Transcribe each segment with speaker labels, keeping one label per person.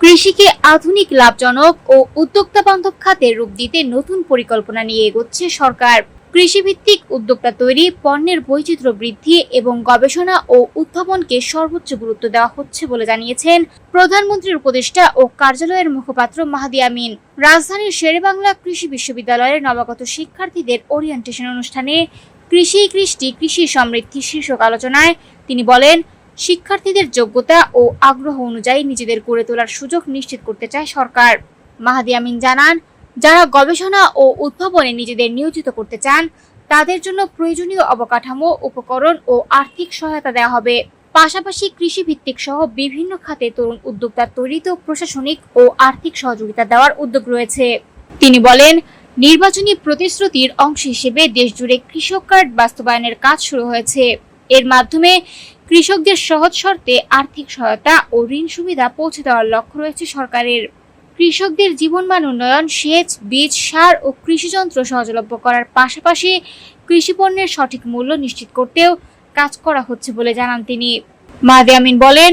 Speaker 1: কৃষিকে আধুনিক, লাভজনক ও উদ্যোক্তা বান্ধব খাতে রূপ দিতে নতুন পরিকল্পনা নিয়ে এগোচ্ছে সরকার। কৃষিভিত্তিক উদ্যোক্তা তৈরি, পণ্যের বৈচিত্র্য বৃদ্ধি এবং গবেষণা ও উদ্ভাবনকে সর্বোচ্চ গুরুত্ব দেওয়া হচ্ছে বলে জানিয়েছেন প্রধানমন্ত্রীর উপদেষ্টা ও কার্যালয়ের মুখপাত্র মাহাদি আমিন। রাজধানীর শেরেবাংলা কৃষি বিশ্ববিদ্যালয়ের নবাগত শিক্ষার্থীদের ওরিয়েন্টেশন অনুষ্ঠানে কৃষি কৃষ্টি কৃষি সমৃদ্ধি শীর্ষক আলোচনায় তিনি বলেন, শিক্ষার্থীদের যোগ্যতা ও আগ্রহ অনুযায়ী নিজেদের গড়ে তোলার সুযোগ নিশ্চিত করতে চায় সরকার। মাহাদি আমিন জানান, যারা গবেষণা ও উদ্ভাবনে নিজেদের নিয়োজিত করতে চান তাদের জন্য প্রয়োজনীয় অবকাঠামো, উপকরণ ও আর্থিক সহায়তা দেওয়া হবে। পাশাপাশি কৃষি ভিত্তিক সহ বিভিন্ন খাতে তরুণ উদ্যোক্তা তৈরিতেও প্রশাসনিক ও আর্থিক সহযোগিতা দেওয়ার উদ্যোগ রয়েছে। তিনি বলেন, নির্বাচনী প্রতিশ্রুতির অংশ হিসেবে দেশজুড়ে কৃষক কার্ড বাস্তবায়নের কাজ শুরু হয়েছে। এর মাধ্যমে কৃষকদের সহজ শর্তে আর্থিক সহায়তা ও ঋণ সুবিধা পৌঁছে দেওয়ার লক্ষ্য রয়েছে সরকারের। কৃষকদের জীবনমান উন্নয়ন, সেচ, বীজ, সার ও কৃষিযন্ত্র সহজলভ্য করার পাশাপাশি কৃষি পণ্যের সঠিক মূল্য নিশ্চিত করতেও কাজ করা হচ্ছে বলে জানান তিনি। মাহাদি আমিন বলেন,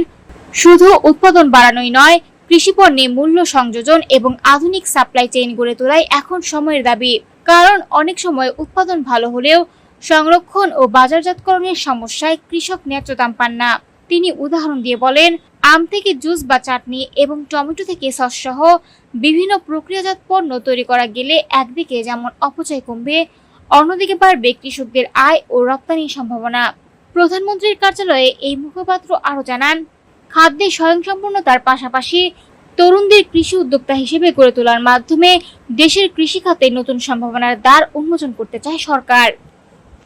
Speaker 1: শুধু উৎপাদন বাড়ানোই নয়, কৃষি পণ্যে মূল্য সংযোজন এবং আধুনিক সাপ্লাই চেইন গড়ে তোলাই এখন সময়ের দাবি। কারণ অনেক সময় উৎপাদন ভালো হলেও সংরক্ষণ ও বাজারজাতকরণের সমস্যায় কৃষক ন্যায্য দাম পান না। তিনি উদাহরণ দিয়ে বলেন, আম থেকে জুস বা চাটনি এবং টমেটো থেকে সস সহ বিভিন্ন প্রক্রিয়াজাত পণ্য তৈরি করা গেলে একদিকে যেমন অপচয় কমবে, অন্যদিকে বাড়বে কৃষকদের আয় ও রপ্তানির সম্ভাবনা। প্রধানমন্ত্রীর কার্যালয়ে এই মুখপাত্র আরও জানান, খাদ্যে স্বয়ংসম্পূর্ণতার পাশাপাশি তরুণদের কৃষি উদ্যোক্তা হিসেবে গড়ে তোলার মাধ্যমে দেশের কৃষি খাতে নতুন সম্ভাবনার দ্বার উন্মোচন করতে চায় সরকার।